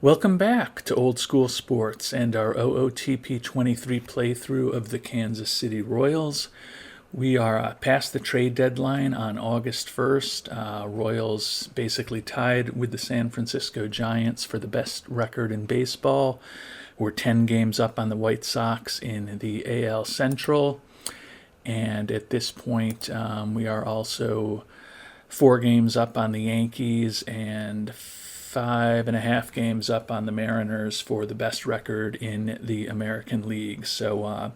Welcome back to Old School Sports and our OOTP 23 playthrough of the Kansas City Royals. We are past the trade deadline on August 1st. Royals basically tied with the San Francisco Giants for the best record in baseball. We're 10 games up on the White Sox in the AL Central. And at this point, we are also 4 games up on the Yankees and 5.5 games up on the Mariners for the best record in the American League. So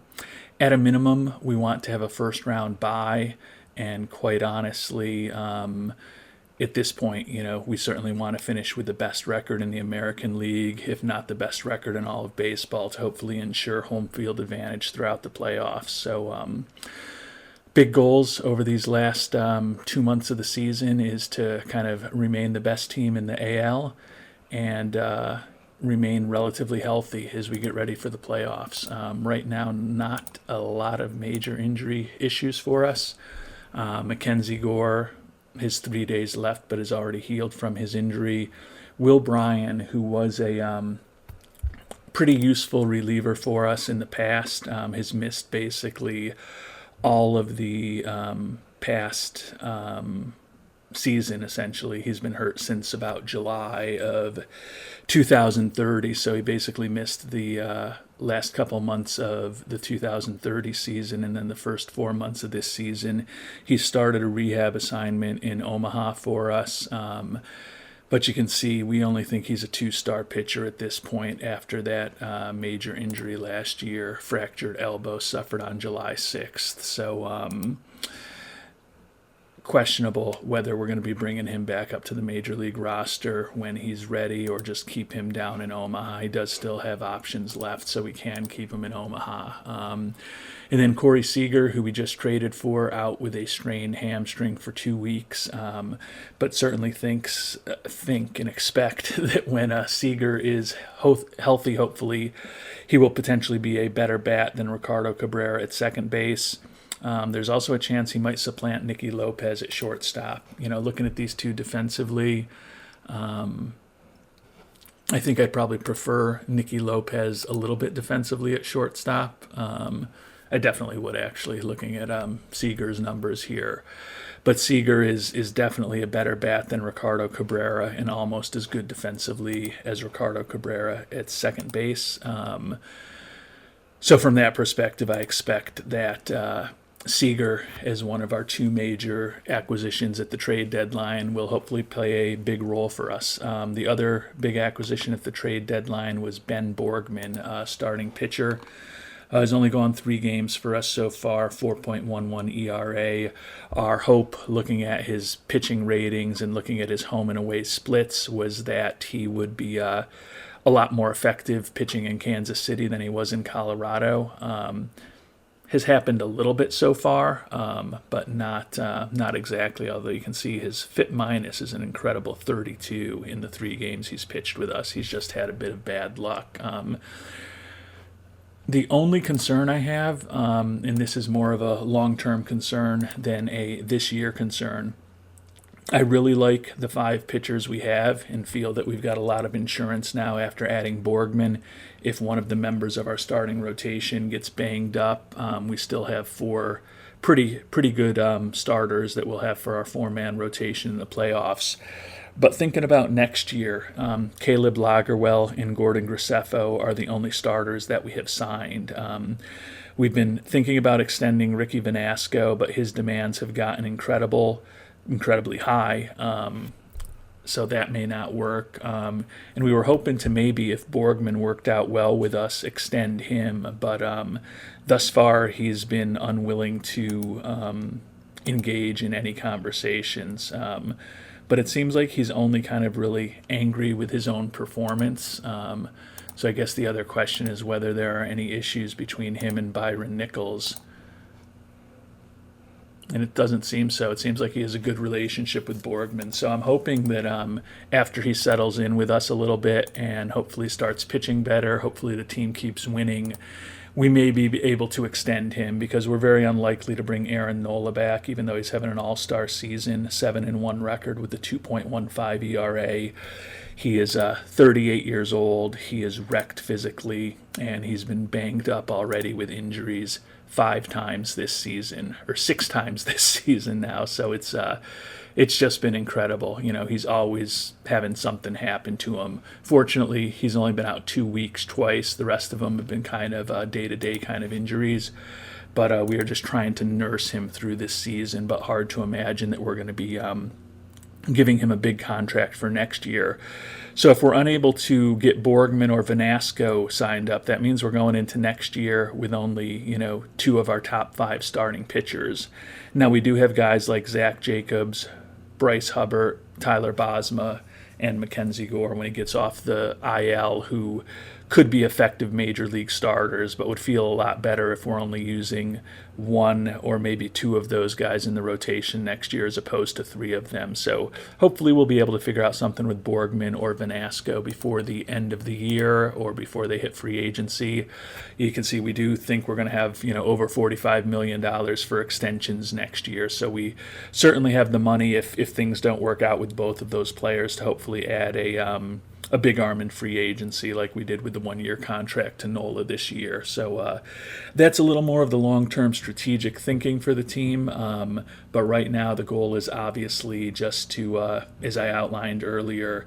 at a minimum, we want to have a first round bye. And quite honestly, at this point, we certainly want to finish with the best record in the American League, if not the best record in all of baseball, to hopefully ensure home field advantage throughout the playoffs. So big goals over these last 2 months of the season is to kind of remain the best team in the AL and remain relatively healthy as we get ready for the playoffs. Right now, not a lot of major injury issues for us. Mackenzie Gore has 3 days left but is already healed from his injury. Will Bryan, who was a pretty useful reliever for us in the past, has missed basically all of the past season, essentially. He's been hurt since about July of 2030, so he basically missed the last couple months of the 2030 season and then the first 4 months of this season. He started a rehab assignment in Omaha for us. But you can see we only think he's a 2-star pitcher at this point after that major injury last year, fractured elbow suffered on July 6th. So questionable whether we're going to be bringing him back up to the major league roster when he's ready or just keep him down in Omaha. He does still have options left, so we can keep him in Omaha. And then Corey Seeger, who we just traded for, out with a strained hamstring for 2 weeks, but certainly think and expect that when Seeger is healthy, hopefully, he will potentially be a better bat than Ricardo Cabrera at second base. There's also a chance he might supplant Nicky Lopez at shortstop. Looking at these two defensively, I think I'd probably prefer Nicky Lopez a little bit defensively at shortstop. I definitely would, actually, looking at Seager's numbers here. But Seager is definitely a better bat than Ricardo Cabrera and almost as good defensively as Ricardo Cabrera at second base. So from that perspective, I expect that Seager, as one of our 2 major acquisitions at the trade deadline, will hopefully play a big role for us. The other big acquisition at the trade deadline was Ben Borgman, starting pitcher. He's only gone 3 games for us so far, 4.11 ERA. Our hope, looking at his pitching ratings and looking at his home and away splits, was that he would be a lot more effective pitching in Kansas City than he was in Colorado. Has happened a little bit so far, but not exactly, although you can see his FIP minus is an incredible 32 in the 3 games he's pitched with us. He's just had a bit of bad luck. The only concern I have, and this is more of a long-term concern than a this-year concern, I really like the 5 pitchers we have and feel that we've got a lot of insurance now after adding Borgman. If one of the members of our starting rotation gets banged up, we still have 4 pretty good starters that we'll have for our 4-man rotation in the playoffs. But thinking about next year, Caleb Lagerwell and Gordon Graceffo are the only starters that we have signed. We've been thinking about extending Ricky Vanasco, but his demands have gotten incredibly high, so that may not work. And we were hoping to maybe, if Borgman worked out well with us, extend him, but thus far he's been unwilling to engage in any conversations. But it seems like he's only kind of really angry with his own performance. So I guess the other question is whether there are any issues between him and Byron Nichols. And it doesn't seem so. It seems like he has a good relationship with Borgman. So I'm hoping that after he settles in with us a little bit and hopefully starts pitching better, hopefully the team keeps winning, we may be able to extend him because we're very unlikely to bring Aaron Nola back, even though he's having an all-star season, 7-1 record with a 2.15 ERA. He is 38 years old. He is wrecked physically, and he's been banged up already with injuries 5 times this season, or 6 times this season now. So it's just been incredible. You know, he's always having something happen to him. Fortunately, he's only been out 2 weeks twice. The rest of them have been kind of day-to-day kind of injuries. But we are just trying to nurse him through this season, but hard to imagine that we're going to be giving him a big contract for next year. So if we're unable to get Borgman or Vasquez signed up, that means we're going into next year with only, 2 of our top 5 starting pitchers. Now we do have guys like Zach Jacobs, Bryce Hubbard, Tyler Bosma, and Mackenzie Gore when he gets off the IL, who could be effective major league starters, but would feel a lot better if we're only using 1 or maybe 2 of those guys in the rotation next year as opposed to 3 of them. So hopefully we'll be able to figure out something with Borgman or Vasquez before the end of the year or before they hit free agency. You can see we do think we're going to have over $45 million for extensions next year. So we certainly have the money if things don't work out with both of those players to hopefully add a big arm in free agency like we did with the 1-year contract to Nola this year. So that's a little more of the long-term strategic thinking for the team. But right now the goal is obviously just to, as I outlined earlier,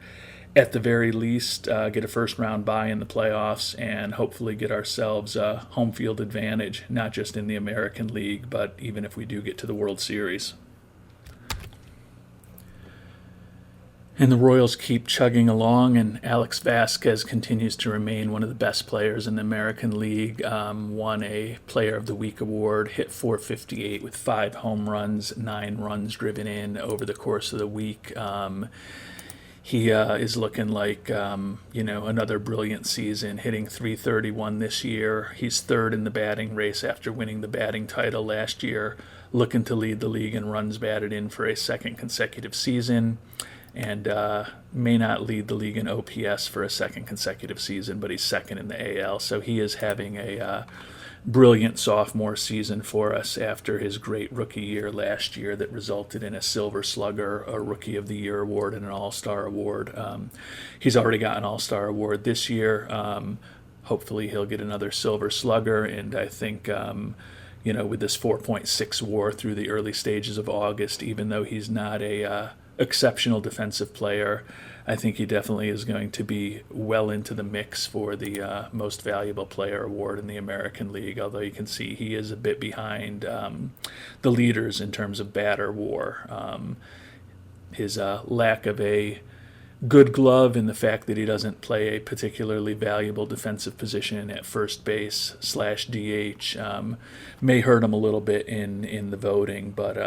at the very least get a first-round bye in the playoffs and hopefully get ourselves a home field advantage, not just in the American League, but even if we do get to the World Series. And the Royals keep chugging along, and Alex Vasquez continues to remain one of the best players in the American League. Won a Player of the Week award, hit .458 with 5 home runs, 9 runs driven in over the course of the week. He is looking like, another brilliant season, hitting .331 this year. He's 3rd in the batting race after winning the batting title last year, looking to lead the league in runs batted in for a 2nd consecutive season. And may not lead the league in OPS for a 2nd consecutive season, but he's 2nd in the AL. So he is having a brilliant sophomore season for us after his great rookie year last year that resulted in a Silver Slugger, a Rookie of the Year award, and an All-Star award. He's already got an All-Star award this year. Hopefully he'll get another Silver Slugger, and I think with this 4.6 WAR through the early stages of August, even though he's not a exceptional defensive player, I think he definitely is going to be well into the mix for the Most Valuable Player award in the American League, although you can see he is a bit behind the leaders in terms of batter WAR. His lack of a good glove and the fact that he doesn't play a particularly valuable defensive position at first base /DH may hurt him a little bit in the voting, but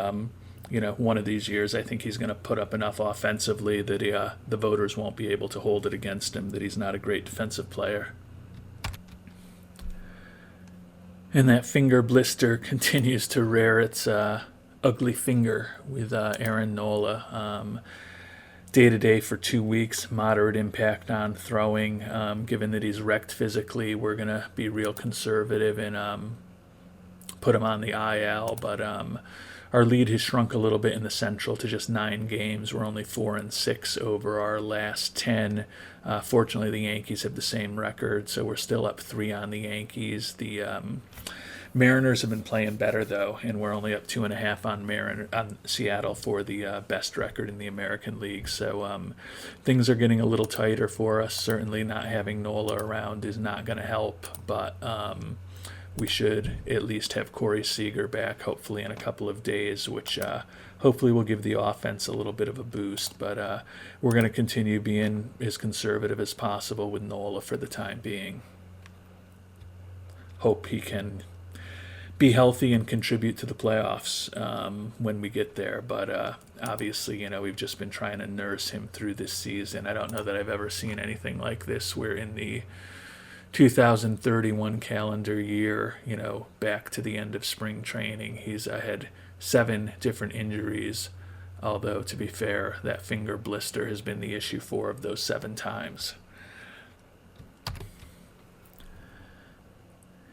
one of these years, I think he's going to put up enough offensively that the voters won't be able to hold it against him, that he's not a great defensive player. And that finger blister continues to rear its ugly finger with Aaron Nola. Day-to-day for 2 weeks, moderate impact on throwing. Given that he's wrecked physically, we're going to be real conservative and put him on the IL, but our lead has shrunk a little bit in the Central to just 9 games. We're only 4-6 over our last 10. Fortunately, the Yankees have the same record, so we're still up 3 on the Yankees. The Mariners have been playing better, though, and we're only up 2.5 on Seattle for the best record in the American League. So things are getting a little tighter for us. Certainly not having Nola around is not going to help, but we should at least have Corey Seeger back, hopefully in a couple of days, which hopefully will give the offense a little bit of a boost. But we're going to continue being as conservative as possible with Nola for the time being. Hope he can be healthy and contribute to the playoffs when we get there. But obviously, we've just been trying to nurse him through this season. I don't know that I've ever seen anything like this. We're in the 2031 calendar year, back to the end of spring training. He's had 7 different injuries, although to be fair, that finger blister has been the issue 4 of those 7 times.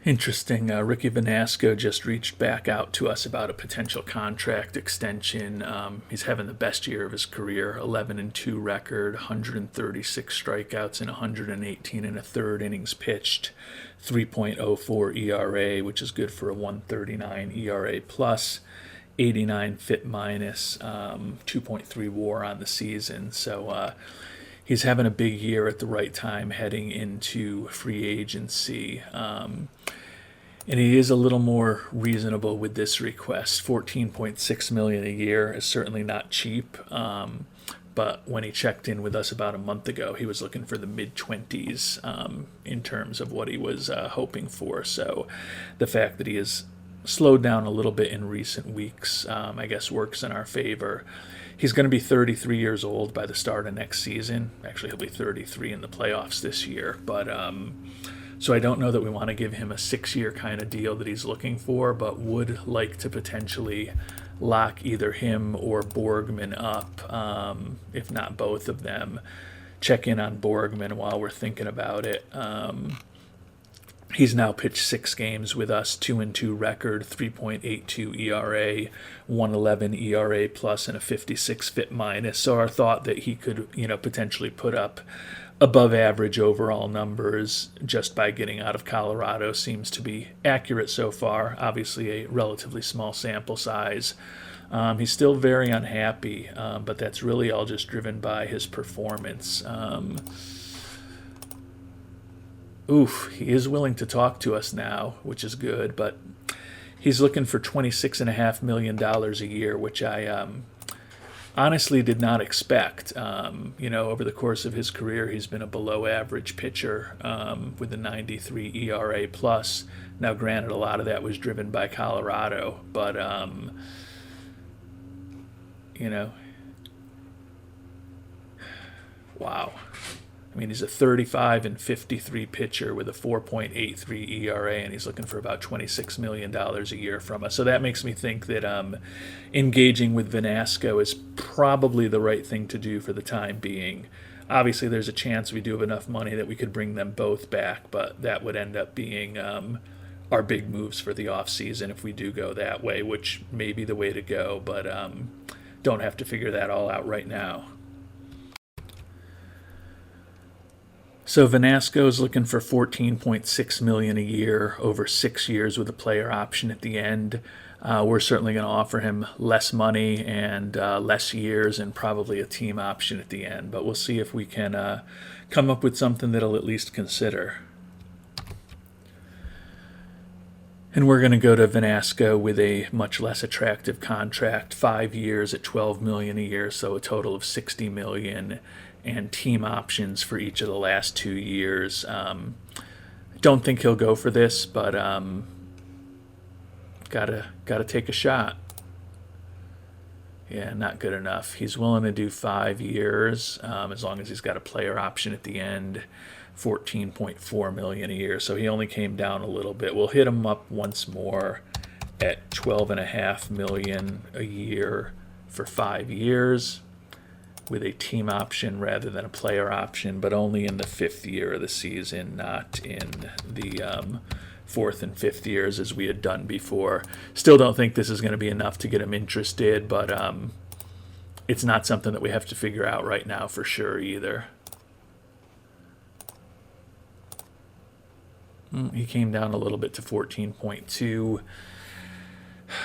Interesting. Ricky Vanasco just reached back out to us about a potential contract extension. He's having the best year of his career, 11-2 record, 136 strikeouts in 118 and a third innings pitched, 3.04 ERA, which is good for a 139 ERA plus, 89 FIP minus, 2.3 WAR on the season. So he's having a big year at the right time heading into free agency. And he is a little more reasonable with this request. $14.6 million a year is certainly not cheap. But when he checked in with us about a month ago, he was looking for the mid-20s in terms of what he was hoping for. So the fact that he has slowed down a little bit in recent weeks, I guess, works in our favor. He's going to be 33 years old by the start of next season. Actually, he'll be 33 in the playoffs this year. But so I don't know that we want to give him a 6-year kind of deal that he's looking for, but would like to potentially lock either him or Borgman up, if not both of them. Check in on Borgman while we're thinking about it. He's now pitched 6 games with us, 2-2 record, 3.82 ERA, 111 ERA plus, and a 56 FIP minus. So our thought that he could, potentially put up above average overall numbers just by getting out of Colorado seems to be accurate so far. Obviously a relatively small sample size. He's still very unhappy, but that's really all just driven by his performance. He is willing to talk to us now, which is good, but he's looking for $26.5 million a year, which I honestly did not expect. Over the course of his career, he's been a below-average pitcher with a 93 ERA plus. Now, granted, a lot of that was driven by Colorado, but wow. I mean, he's a 35-53 pitcher with a 4.83 ERA, and he's looking for about $26 million a year from us. So that makes me think that engaging with Vanasco is probably the right thing to do for the time being. Obviously, there's a chance we do have enough money that we could bring them both back, but that would end up being our big moves for the offseason if we do go that way, which may be the way to go, but don't have to figure that all out right now. So Vanasco's looking for $14.6 million a year over 6 years with a player option at the end. We're certainly going to offer him less money and less years and probably a team option at the end. But we'll see if we can come up with something that'll at least consider. And we're going to go to Vanasco with a much less attractive contract, 5 years at $12 million a year, so a total of $60 million. And team options for each of the last 2 years. Don't think he'll go for this, but gotta take a shot. Yeah, not good enough. He's willing to do 5 years as long as he's got a player option at the end. $14.4 million a year, so he only came down a little bit. We'll hit him up once more at $12.5 million a year for 5 years. With a team option rather than a player option, but only in the 5th year of the season, not in the 4th and 5th years as we had done before. Still don't think this is going to be enough to get him interested, but it's not something that we have to figure out right now for sure either. He came down a little bit to 14.2.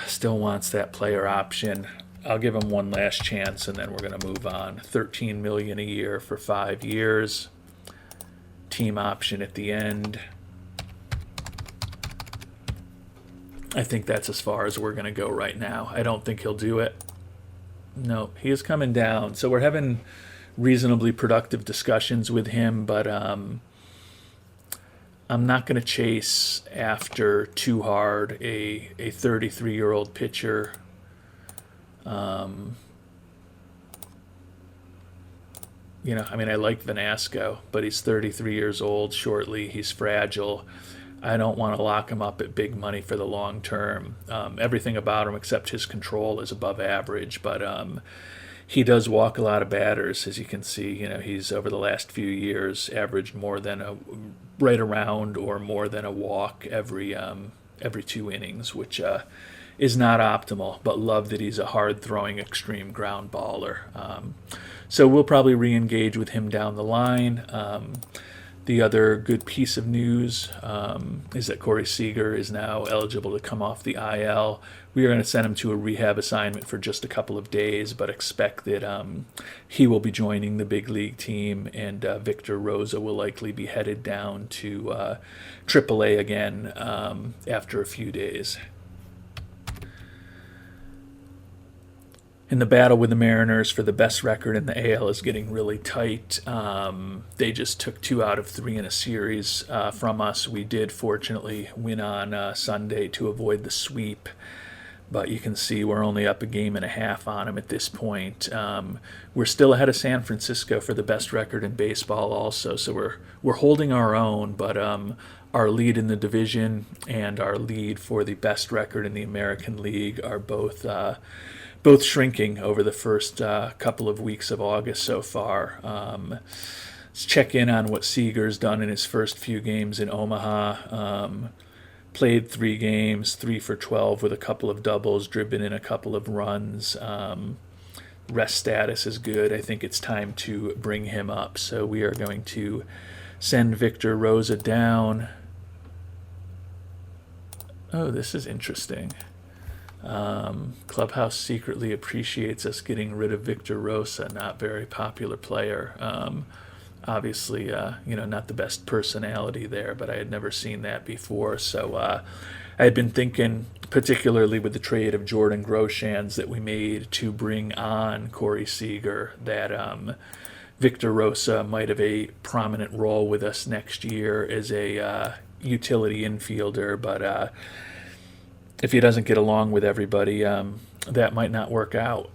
Still wants that player option. I'll give him one last chance, and then we're going to move on. $13 million a year for 5 years. Team option at the end. I think that's as far as we're going to go right now. I don't think he'll do it. No, he is coming down. So we're having reasonably productive discussions with him, but I'm not going to chase after too hard a 33-year-old pitcher. I like Vanasco, but he's 33 years old shortly. He's fragile. I don't want to lock him up at big money for the long term. Everything about him except his control is above average, but he does walk a lot of batters, as you can see. He's over the last few years averaged more than right around or more than a walk every 2 innings, which is not optimal, but love that he's a hard-throwing, extreme ground baller. So we'll probably re-engage with him down the line. The other good piece of news is that Corey Seeger is now eligible to come off the IL. We are going to send him to a rehab assignment for just a couple of days, but expect that he will be joining the big league team, and Victor Rosa will likely be headed down to AAA again after a few days. And the battle with the Mariners for the best record in the AL is getting really tight. They just took 2 out of 3 in a series from us. We did fortunately win on Sunday to avoid the sweep, but you can see we're only up a game and a half on them at this point. We're still ahead of San Francisco for the best record in baseball also, so we're holding our own, but our lead in the division and our lead for the best record in the American League are both shrinking over the first couple of weeks of August so far. Let's check in on what Seeger's done in his first few games in Omaha. Played 3 games, 3 for 12 with a couple of doubles, driven in a couple of runs. Rest status is good. I think it's time to bring him up. So we are going to send Victor Rosa down. Oh, this is interesting. Clubhouse secretly appreciates us getting rid of Victor Rosa, not very popular player. Obviously, not the best personality there, but I had never seen that before. So I had been thinking, particularly with the trade of Jordan Groshans that we made to bring on Corey Seager, that Victor Rosa might have a prominent role with us next year as a utility infielder, but if he doesn't get along with everybody, that might not work out.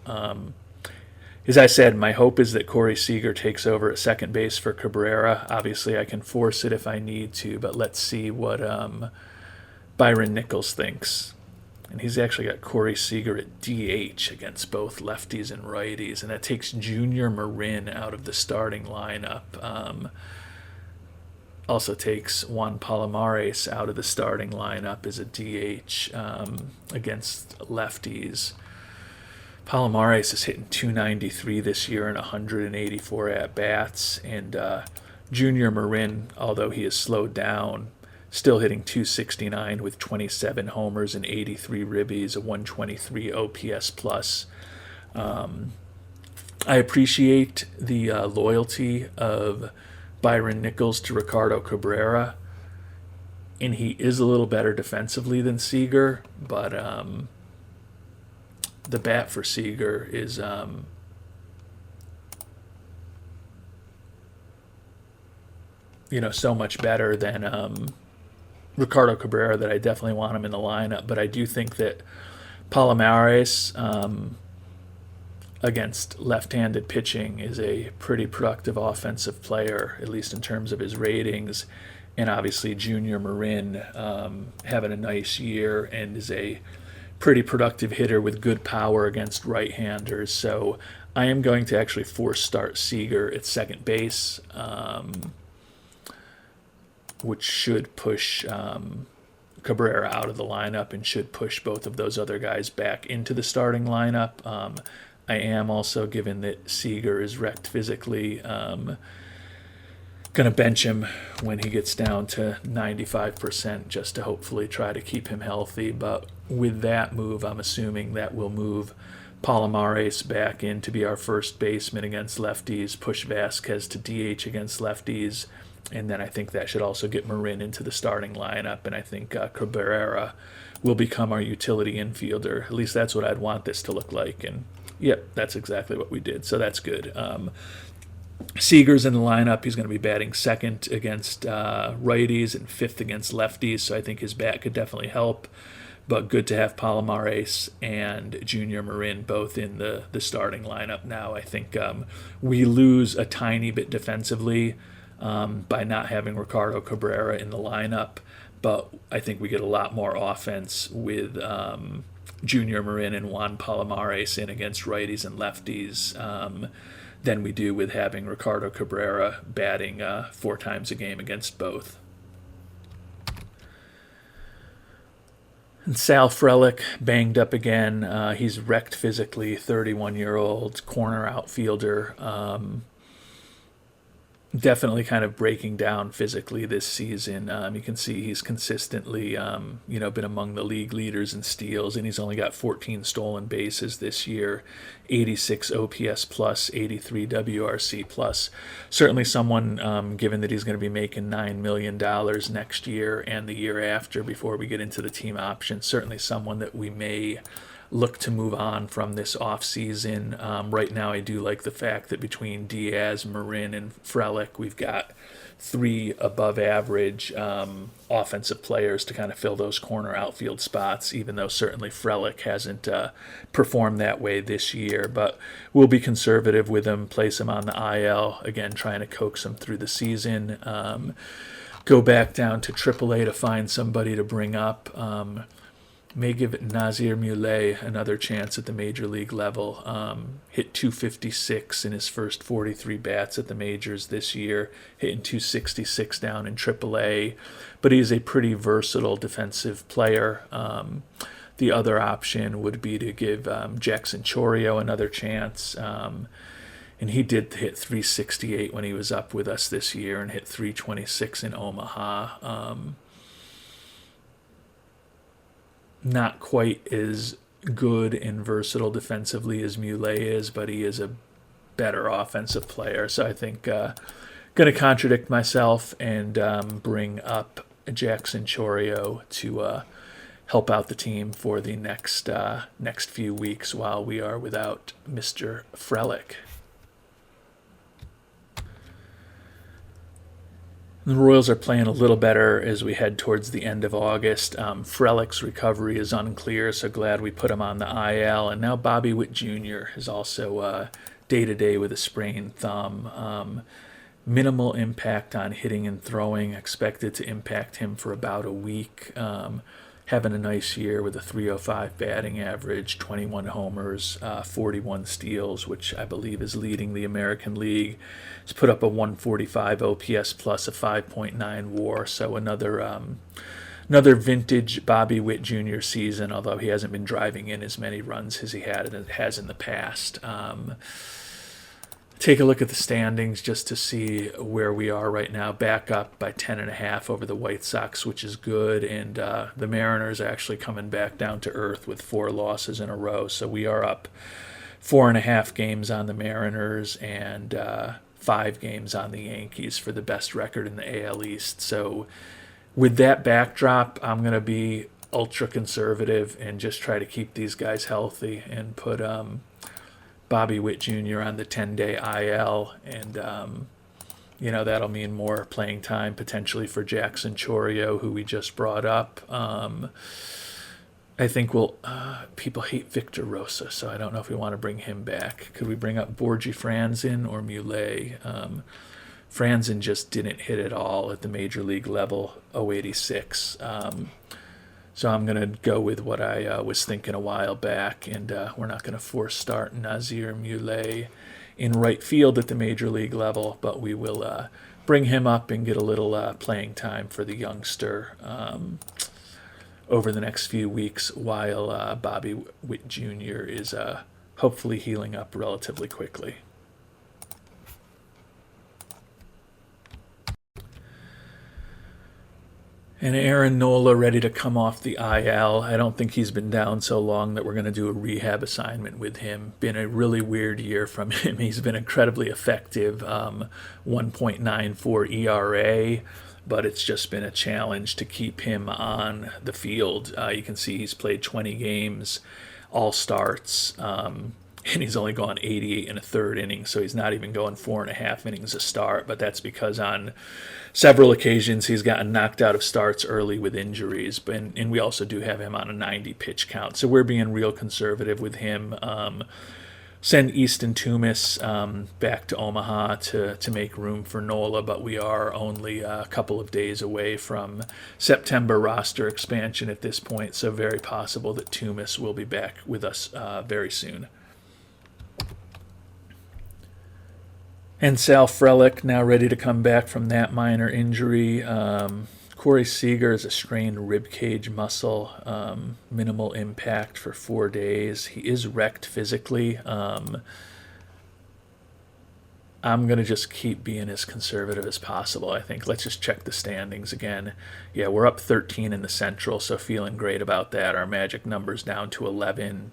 As I said, my hope is that Corey Seager takes over at second base for Cabrera. Obviously, I can force it if I need to, but let's see what Byron Nichols thinks. And he's actually got Corey Seager at DH against both lefties and righties, and that takes Junior Marin out of the starting lineup. Also takes Juan Palomares out of the starting lineup as a DH against lefties. Palomares is hitting .293 this year in 184 at-bats, and Junior Marin, although he has slowed down, still hitting .269 with 27 homers and 83 ribbies, a 123 OPS plus. I appreciate the loyalty of Byron Nichols to Ricardo Cabrera, and he is a little better defensively than Seager, but the bat for Seager is so much better than Ricardo Cabrera that I definitely want him in the lineup. But I do think that Palomares against left-handed pitching is a pretty productive offensive player, at least in terms of his ratings. And obviously Junior Marin having a nice year and is a pretty productive hitter with good power against right-handers. So I am going to actually force start Seager at second base, which should push Cabrera out of the lineup and should push both of those other guys back into the starting lineup. I am also, given that Seager is wrecked physically, going to bench him when he gets down to 95% just to hopefully try to keep him healthy. But with that move, I'm assuming that will move Palomares back in to be our first baseman against lefties, push Vasquez to DH against lefties, and then I think that should also get Marin into the starting lineup, and I think Cabrera will become our utility infielder. At least that's what I'd want this to look like, and yep, that's exactly what we did, so that's good. Seager's in the lineup. He's going to be batting second against righties and fifth against lefties, so I think his bat could definitely help. But good to have Palomares and Junior Marin both in the starting lineup now. I think we lose a tiny bit defensively by not having Ricardo Cabrera in the lineup, but I think we get a lot more offense with Junior Marin and Juan Palomares in against righties and lefties than we do with having Ricardo Cabrera batting 4 times a game against both. And Sal Frelick banged up again. He's wrecked physically, 31-year-old corner outfielder. Definitely kind of breaking down physically this season. You can see he's consistently, been among the league leaders in steals, and he's only got 14 stolen bases this year, 86 OPS plus, 83 WRC plus. Certainly someone, given that he's going to be making $9 million next year and the year after before we get into the team option, certainly someone that we may look to move on from this offseason. Right now, I do like the fact that between Diaz, Marin, and Frelick, we've got 3 above-average offensive players to kind of fill those corner outfield spots, even though certainly Frelick hasn't performed that way this year. But we'll be conservative with him, place him on the IL, again, trying to coax him through the season. Go back down to AAA to find somebody to bring up. May give Nazir Muley another chance at the major league level. Hit 256 in his first 43 bats at the majors this year, hitting 266 down in AAA. But he's a pretty versatile defensive player. The other option would be to give Jackson Chorio another chance. And he did hit 368 when he was up with us this year and hit 326 in Omaha. Not quite as good and versatile defensively as Muley is, but he is a better offensive player. So I think going to contradict myself and bring up Jackson Chorio to help out the team for the next few weeks while we are without Mr. Frelick. The Royals are playing a little better as we head towards the end of August. Frelick's recovery is unclear, so glad we put him on the IL. And now Bobby Witt Jr. is also day-to-day with a sprained thumb. Minimal impact on hitting and throwing, expected to impact him for about a week. Having a nice year with a .305 batting average, 21 homers, 41 steals, which I believe is leading the American League. He's put up a 145 OPS plus, a 5.9 WAR, so another vintage Bobby Witt Jr. season, although he hasn't been driving in as many runs as he has in the past. Take a look at the standings just to see where we are right now. Back up by 10.5 over the White Sox, which is good. And the Mariners are actually coming back down to earth with 4 losses in a row. So we are up 4.5 games on the Mariners and 5 games on the Yankees for the best record in the AL East. So with that backdrop, I'm going to be ultra conservative and just try to keep these guys healthy and put Bobby Witt Jr. on the 10-day IL, and that'll mean more playing time potentially for Jackson Chorio, who we just brought up. I think people hate Victor Rosa, so I don't know if we want to bring him back. Could we bring up Borgie Franzen or Muley? Franzen just didn't hit at all at the major league level, 086. So I'm going to go with what I was thinking a while back, and we're not going to force start Nazir Muley in right field at the major league level, but we will bring him up and get a little playing time for the youngster over the next few weeks while Bobby Witt Jr. is hopefully healing up relatively quickly. And Aaron Nola ready to come off the IL. I don't think he's been down so long that we're going to do a rehab assignment with him. Been a really weird year from him. He's been incredibly effective, 1.94 ERA, but it's just been a challenge to keep him on the field. You can see he's played 20 games, all starts, and he's only gone 88 and a third innings, so he's not even going 4.5 innings a start, but that's because on several occasions he's gotten knocked out of starts early with injuries, and we also do have him on a 90 pitch count, so we're being real conservative with him. send Easton Toomis back to Omaha to make room for Nola, but we are only a couple of days away from September roster expansion at this point, so very possible that Toomis will be back with us very soon. And Sal Frelick now ready to come back from that minor injury. Corey Seeger is a strained rib cage muscle, minimal impact for 4 days. He is wrecked physically. I'm going to just keep being as conservative as possible, I think. Let's just check the standings again. Yeah, we're up 13 in the Central, so feeling great about that. Our Magic number's down to 11,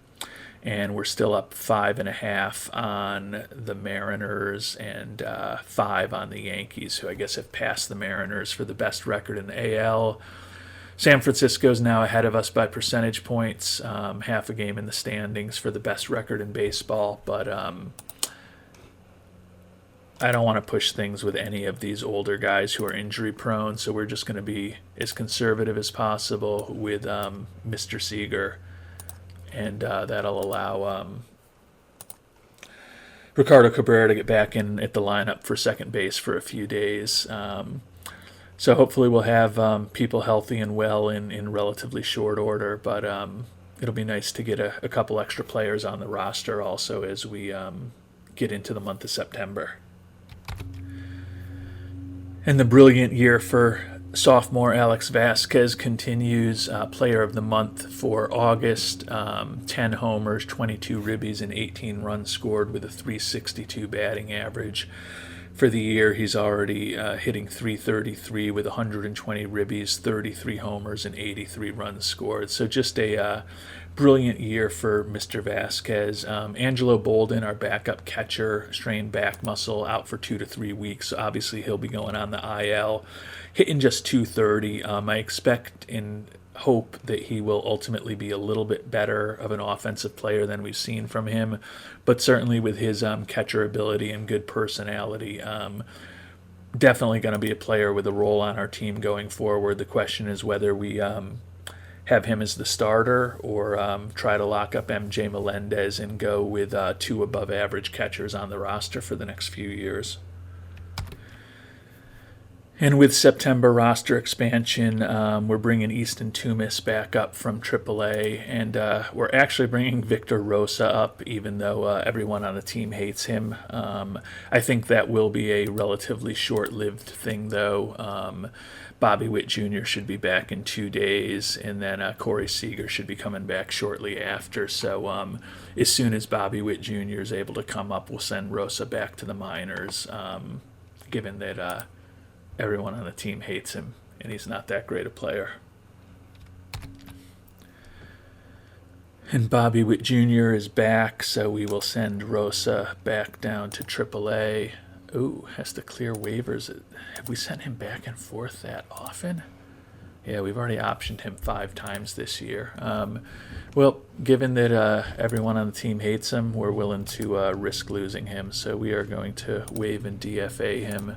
and we're still up 5.5 on the Mariners and 5 on the Yankees, who I guess have passed the Mariners for the best record in the AL. San Francisco's now ahead of us by percentage points, half a game in the standings for the best record in baseball, but I don't want to push things with any of these older guys who are injury prone, so we're just going to be as conservative as possible with Mr. Seeger. And that'll allow Ricardo Cabrera to get back in at the lineup for second base for a few days. So hopefully we'll have people healthy and well in relatively short order. But it'll be nice to get a couple extra players on the roster also as we get into the month of September. And the brilliant year for sophomore Alex Vasquez continues. Player of the month for August, 10 homers, 22 ribbies, and 18 runs scored with a .362 batting average. For the year, he's already hitting .333 with 120 ribbies, 33 homers, and 83 runs scored. So just a brilliant year for Mr. Vasquez. Angelo Bolden, our backup catcher, strained back muscle, out for 2 to 3 weeks. So obviously he'll be going on the IL, hitting just .230. I expect and hope that he will ultimately be a little bit better of an offensive player than we've seen from him, but certainly with his catcher ability and good personality, definitely going to be a player with a role on our team going forward. The question is whether we have him as the starter or try to lock up MJ Melendez and go with 2 above average catchers on the roster for the next few years. And with September roster expansion, we're bringing Easton Toomis back up from AAA, and we're actually bringing Victor Rosa up, even though everyone on the team hates him. I think that will be a relatively short-lived thing, though. Bobby Witt Jr. should be back in 2 days, and then Corey Seager should be coming back shortly after. So as soon as Bobby Witt Jr. is able to come up, we'll send Rosa back to the minors, given that everyone on the team hates him, and he's not that great a player. And Bobby Witt Jr. is back, so we will send Rosa back down to AAA. Ooh, has to clear waivers. Have we sent him back and forth that often? Yeah, we've already optioned him 5 times this year. Well, given that everyone on the team hates him, we're willing to risk losing him, so we are going to waive and DFA him,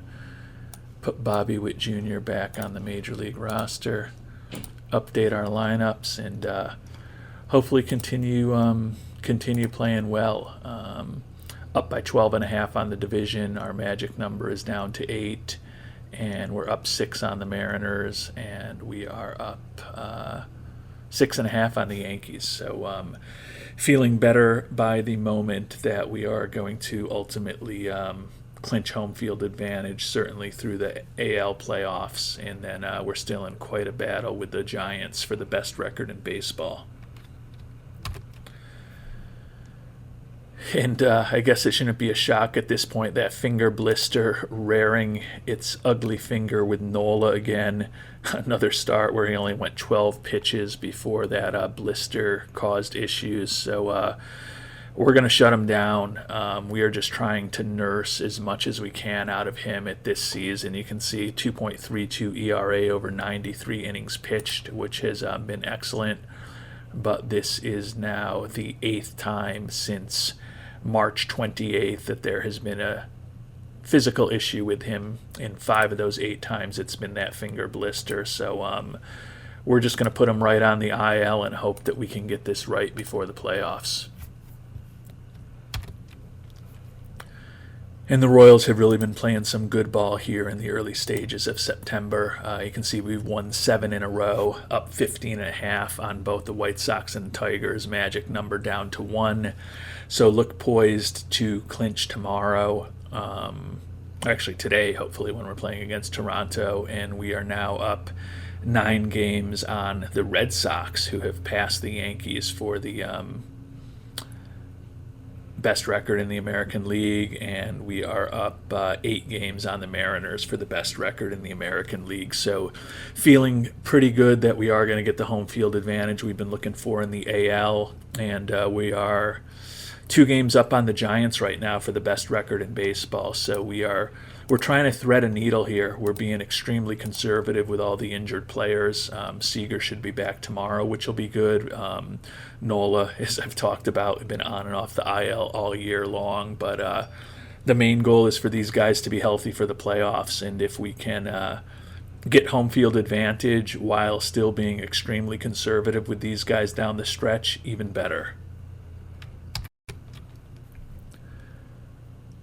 put Bobby Witt Jr. back on the Major League roster, update our lineups, and hopefully continue playing well. Up by 12.5 on the division. Our Magic number is down to 8, and we're up 6 on the Mariners, and we are up 6.5 on the Yankees. So feeling better by the moment that we are going to ultimately clinch home field advantage, certainly through the AL playoffs, and then we're still in quite a battle with the Giants for the best record in baseball. And I guess it shouldn't be a shock at this point, that finger blister rearing its ugly finger with Nola again. Another start where he only went 12 pitches before that blister caused issues. So we're going to shut him down. We are just trying to nurse as much as we can out of him at this season. You can see 2.32 ERA over 93 innings pitched, which has been excellent. But this is now the 8th time since March 28th that there has been a physical issue with him. In 5 of those 8 times, it's been that finger blister. So we're just going to put him right on the IL and hope that we can get this right before the playoffs. And the Royals have really been playing some good ball here in the early stages of September. You can see we've won 7 in a row, up 15.5 on both the White Sox and Tigers. Magic number down to 1. So look poised to clinch tomorrow. Actually today, hopefully, when we're playing against Toronto. And we are now up 9 games on the Red Sox, who have passed the Yankees for the best record in the American League, and we are up 8 games on the Mariners for the best record in the American League. So feeling pretty good that we are going to get the home field advantage we've been looking for in the AL, and we are 2 games up on the Giants right now for the best record in baseball. So we're trying to thread a needle here. We're being extremely conservative with all the injured players. Seeger should be back tomorrow, which will be good. Nola, as I've talked about, been on and off the IL all year long. But the main goal is for these guys to be healthy for the playoffs. And if we can get home field advantage while still being extremely conservative with these guys down the stretch, even better.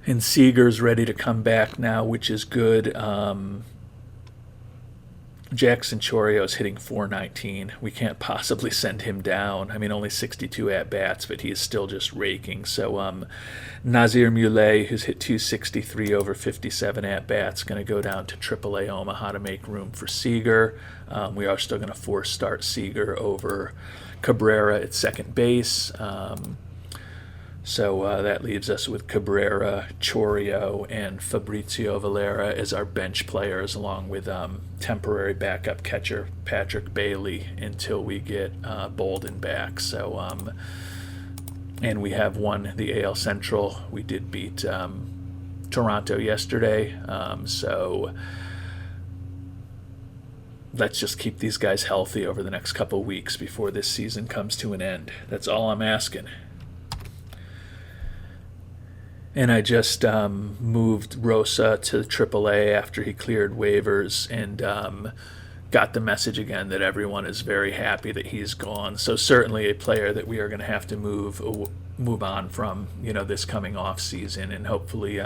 And Seeger's ready to come back now, which is good. Jackson Chorio's hitting .419. We can't possibly send him down. I mean, only 62 at-bats, but he is still just raking. So Nazir Muley, who's hit .263 over 57 at-bats, going to go down to AAA Omaha to make room for Seeger. We are still going to force start Seeger over Cabrera at second base. So that leaves us with Cabrera, Chorio, and Fabrizio Valera as our bench players, along with temporary backup catcher Patrick Bailey until we get Bolden back. So, and we have won the AL Central. We did beat Toronto yesterday. So let's just keep these guys healthy over the next couple weeks before this season comes to an end. That's all I'm asking. And I just moved Rosa to AAA after he cleared waivers, and got the message again that everyone is very happy that he's gone. So certainly a player that we are going to have to move on from, this coming off season, and hopefully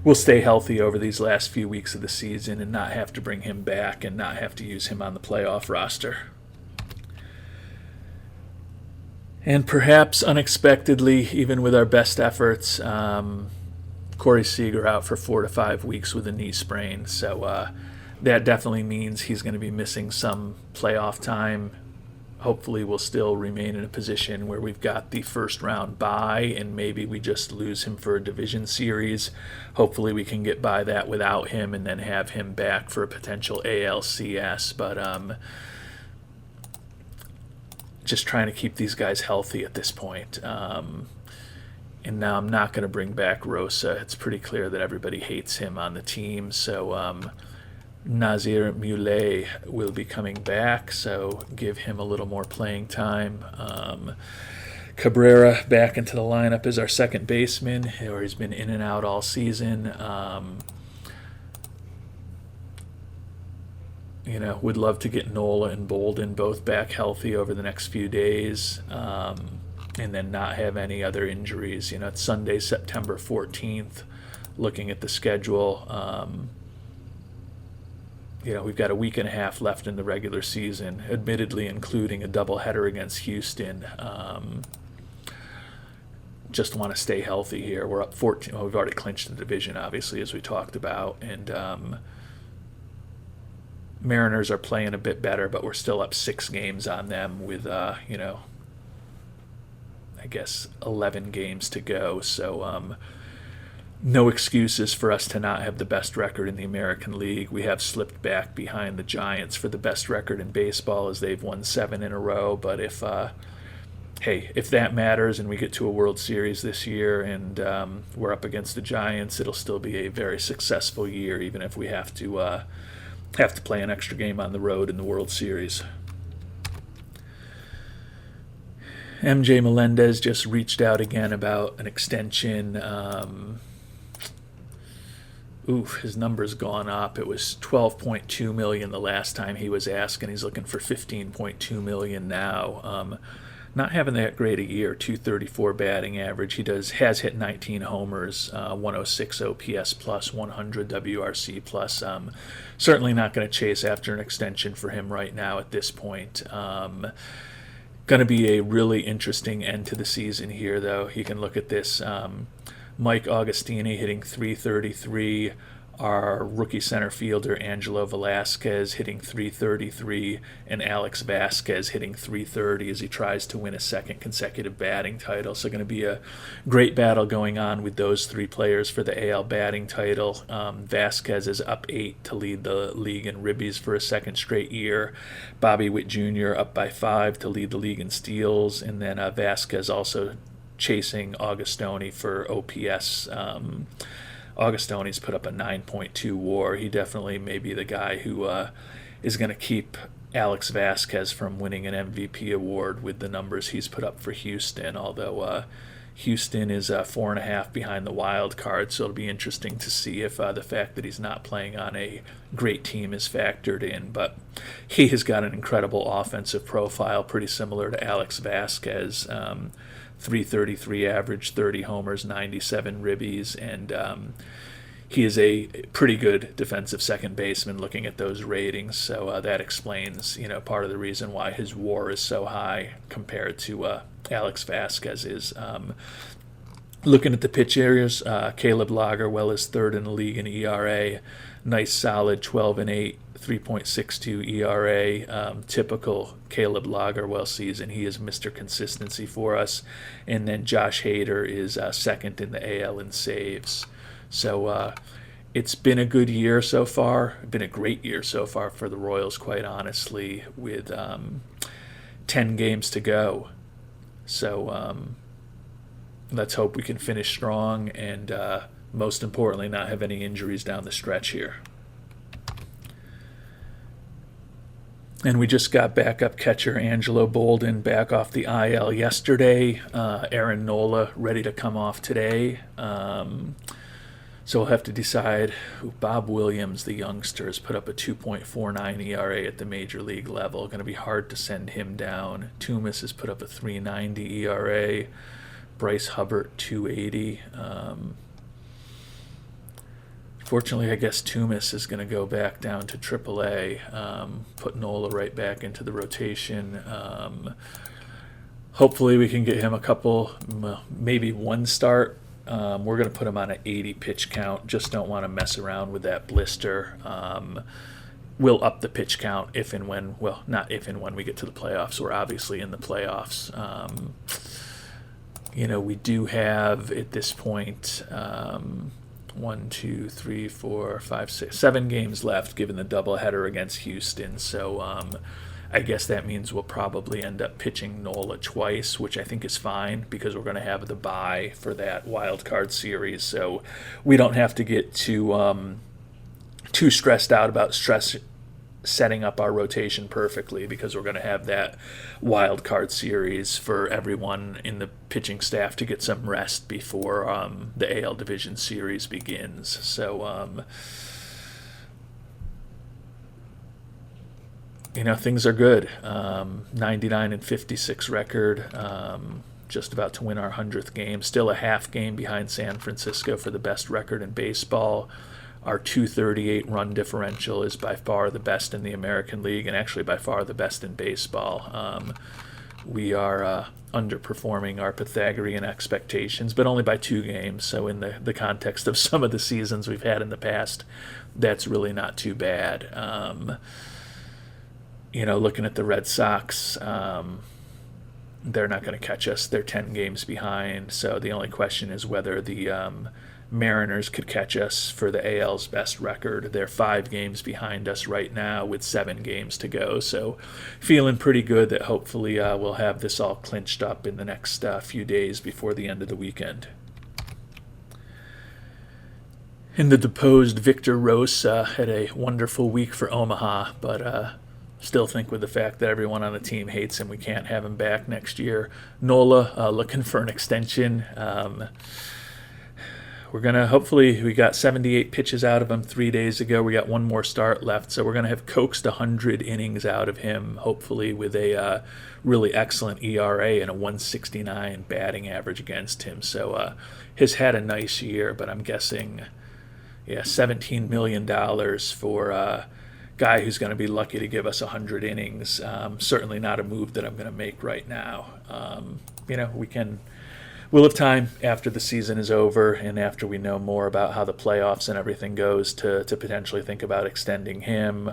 we'll stay healthy over these last few weeks of the season and not have to bring him back and not have to use him on the playoff roster. And perhaps unexpectedly, even with our best efforts, Corey Seager out for 4 to 5 weeks with a knee sprain. So that definitely means he's going to be missing some playoff time. Hopefully we'll still remain in a position where we've got the first round bye, and maybe we just lose him for a division series. Hopefully we can get by that without him and then have him back for a potential ALCS. But just trying to keep these guys healthy at this point. And now I'm not going to bring back Rosa. It's pretty clear that everybody hates him on the team. So Nazir Muley will be coming back, so give him a little more playing time. Cabrera back into the lineup as our second baseman, where he's been in and out all season. Would love to get Nola and Bolden both back healthy over the next few days, and then not have any other injuries. It's Sunday, September 14th. Looking at the schedule, we've got a week and a half left in the regular season, admittedly including a doubleheader against Houston. Just want to stay healthy here. We're up 14. Well, we've already clinched the division, obviously, as we talked about, and Mariners are playing a bit better, but we're still up 6 games on them with, I guess 11 games to go. So no excuses for us to not have the best record in the American League. We have slipped back behind the Giants for the best record in baseball, as they've won 7 in a row. But if that matters and we get to a World Series this year and we're up against the Giants, it'll still be a very successful year, even if we have to play an extra game on the road in the World Series. MJ Melendez just reached out again about an extension. His number's gone up. It was $12.2 million the last time he was asked, and he's looking for $15.2 million now. not having that great a year. 234 batting average. He has hit 19 homers, 106 OPS plus, 100 WRC plus. Certainly not going to chase after an extension for him right now at this point. Going to be a really interesting end to the season here, though. You can look at this. Mike Augustini hitting 333. Our rookie center fielder, Angelo Vasquez, hitting 333, and Alex Vasquez hitting 330 as he tries to win a second consecutive batting title. So going to be a great battle going on with those three players for the AL batting title. Vasquez is up 8 to lead the league in ribbies for a second straight year. Bobby Witt Jr. up by 5 to lead the league in steals, and then Vasquez also chasing Augustoni for OPS. Augustoni's put up a 9.2 WAR. He definitely may be the guy who is going to keep Alex Vasquez from winning an MVP award with the numbers he's put up for Houston, although Houston is 4.5 behind the wild card, so it'll be interesting to see if the fact that he's not playing on a great team is factored in. But he has got an incredible offensive profile, pretty similar to Alex Vasquez. 333 average, 30 homers, 97 ribbies, and he is a pretty good defensive second baseman looking at those ratings, so that explains, part of the reason why his WAR is so high compared to Alex Vasquez's. Looking at the pitch areas, Caleb Lagerwell is third in the league in ERA, nice solid 12-8, 3.62 ERA, typical Caleb Lagerwell season. He is Mr. Consistency for us. And then Josh Hader is second in the AL in saves. So it's been a good year so far. Been a great year so far for the Royals, quite honestly, with 10 games to go. So let's hope we can finish strong and, most importantly, not have any injuries down the stretch here. And we just got backup catcher Angelo Bolden back off the IL yesterday. Aaron Nola ready to come off today. So we'll have to decide. Bob Williams, the youngster, has put up a 2.49 ERA at the major league level. Going to be hard to send him down. Toomas has put up a 3.90 ERA. Bryce Hubbard, 2.80. Fortunately, I guess Toomas is going to go back down to AAA, put Nola right back into the rotation. Hopefully we can get him a couple, maybe one start. We're going to put him on an 80 pitch count. Just don't want to mess around with that blister. We'll up the pitch count if and when, well, not if and when we get to the playoffs. We're obviously in the playoffs. We do have at this point 1, 2, 3, 4, 5, 6, 7 games left, given the doubleheader against Houston. So I guess that means we'll probably end up pitching Nola twice, which I think is fine because we're going to have the bye for that wild card series. So we don't have to get too stressed out about setting up our rotation perfectly because we're going to have that wild card series for everyone in the pitching staff to get some rest before the AL Division Series begins. So, things are good. 99-56 record. Just about to win our 100th game. Still a half game behind San Francisco for the best record in baseball. Our 238 run differential is by far the best in the American League and actually by far the best in baseball. We are underperforming our Pythagorean expectations, but only by 2 games. So in the context of some of the seasons we've had in the past, that's really not too bad. Looking at the Red Sox, they're not going to catch us. They're 10 games behind. So the only question is whether the Mariners could catch us for the AL's best record. They're 5 games behind us right now with 7 games to go. So feeling pretty good that hopefully we'll have this all clinched up in the next few days before the end of the weekend. And the deposed Victor Rosa had a wonderful week for Omaha, but still think with the fact that everyone on the team hates him, we can't have him back next year. Nola looking for an extension. we're going to hopefully, we got 78 pitches out of him 3 days ago. We got one more start left, so we're going to have coaxed 100 innings out of him, hopefully with a really excellent ERA and a 169 batting average against him. So has had a nice year, but I'm guessing, $17 million for a guy who's going to be lucky to give us 100 innings. Certainly not a move that I'm going to make right now. We'll have time after the season is over and after we know more about how the playoffs and everything goes to potentially think about extending him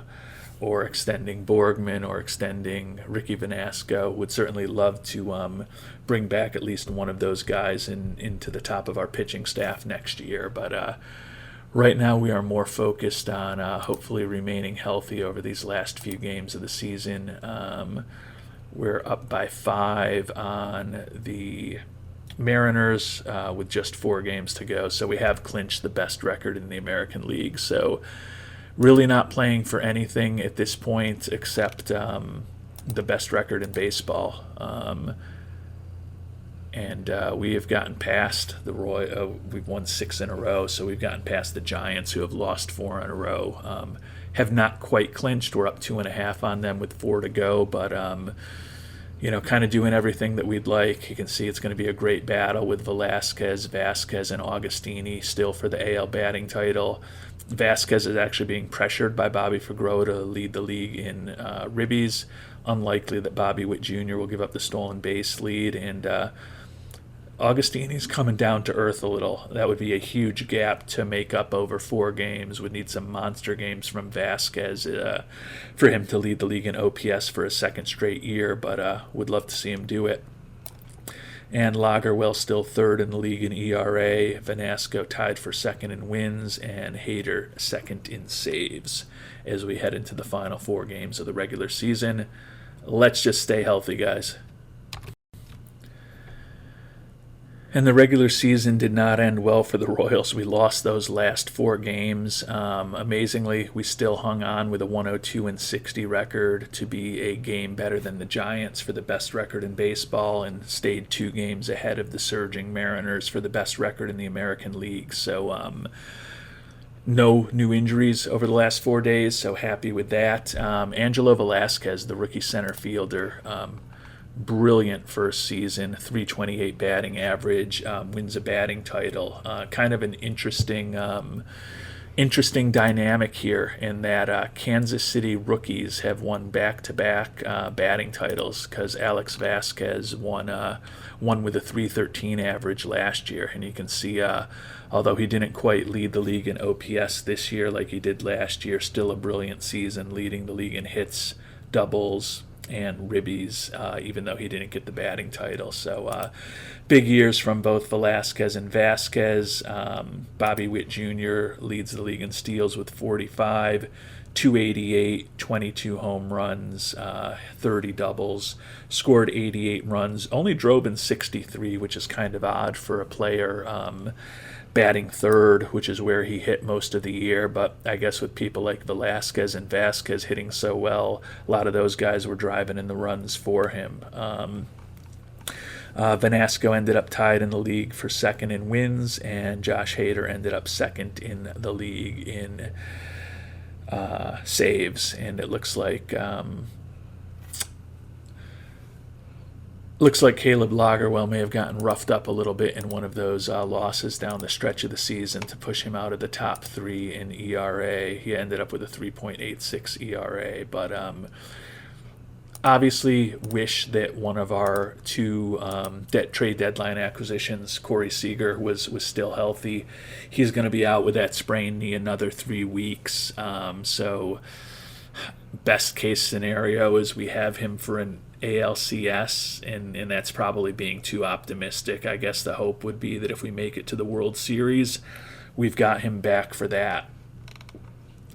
or extending Borgman or extending Ricky Vanasco. Would certainly love to bring back at least one of those guys into the top of our pitching staff next year. But right now we are more focused on hopefully remaining healthy over these last few games of the season. We're up by 5 on the Mariners with just 4 games to go, so we have clinched the best record in the American League. So really not playing for anything at this point except the best record in baseball. And we have gotten past the we've won 6 in a row, so we've gotten past the Giants, who have lost 4 in a row. Have not quite clinched. We're up 2.5 on them with 4 to go, but kind of doing everything that we'd like. You can see it's going to be a great battle with Vasquez, and Augustini still for the AL batting title. Vasquez is actually being pressured by Bobby Fagro to lead the league in ribbies. Unlikely that Bobby Witt Jr. will give up the stolen base lead, and Augustini's coming down to earth a little. That would be a huge gap to make up over 4 games. Would need some monster games from Vasquez for him to lead the league in OPS for a second straight year, but would love to see him do it. And Lagerwell still 3rd in the league in ERA, Vanasco tied for 2nd in wins, and Hader 2nd in saves as we head into the final 4 games of the regular season. Let's just stay healthy, guys. And the regular season did not end well for the Royals. We lost those last 4 games. Amazingly, we still hung on with a 102-60 record to be a game better than the Giants for the best record in baseball, and stayed 2 games ahead of the surging Mariners for the best record in the American League. So no new injuries over the last 4 days, so happy with that. Angelo Vasquez, the rookie center fielder, brilliant first season, 328 batting average, wins a batting title. Kind of an interesting dynamic here in that Kansas City rookies have won back-to-back batting titles, because Alex Vasquez won with a 313 average last year, and you can see although he didn't quite lead the league in OPS this year like he did last year, still a brilliant season, leading the league in hits, doubles, and ribbies, even though he didn't get the batting title. So big years from both Velasquez and Vasquez. Bobby Witt Jr. leads the league in steals with 45, 288, 22 home runs, 30 doubles, scored 88 runs, only drove in 63, which is kind of odd for a player batting 3rd, which is where he hit most of the year. But I guess with people like Velasquez and Vasquez hitting so well, a lot of those guys were driving in the runs for him. Vanasco ended up tied in the league for 2nd in wins, and Josh Hader ended up 2nd in the league in saves. And it looks like Caleb Lagerwell may have gotten roughed up a little bit in one of those losses down the stretch of the season to push him out of the top 3 in ERA. He ended up with a 3.86 ERA, but obviously wish that one of our 2 trade deadline acquisitions, Corey Seeger, was still healthy. He's going to be out with that sprained knee another 3 weeks. So best case scenario is we have him for an ALCS, and that's probably being too optimistic. I guess the hope would be that if we make it to the World Series, we've got him back for that.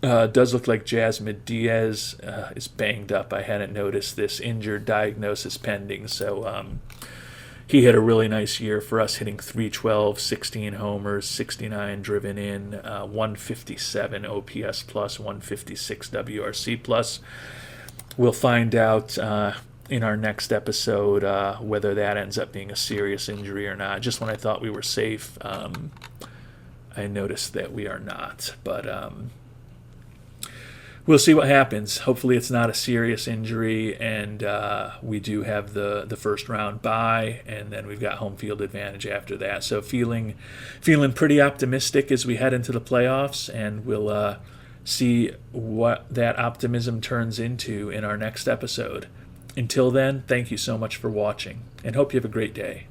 It does look like Jasmine Diaz is banged up. I hadn't noticed this. Injured, diagnosis pending. So he had a really nice year for us, hitting 312, 16 homers, 69 driven in, 157 OPS plus, 156 WRC plus. We'll find out in our next episode whether that ends up being a serious injury or not. Just when I thought we were safe, I noticed that we are not. But we'll see what happens. Hopefully it's not a serious injury, and we do have the first round bye, and then we've got home field advantage after that. So feeling pretty optimistic as we head into the playoffs, and we'll see what that optimism turns into in our next episode. Until then, thank you so much for watching, and hope you have a great day.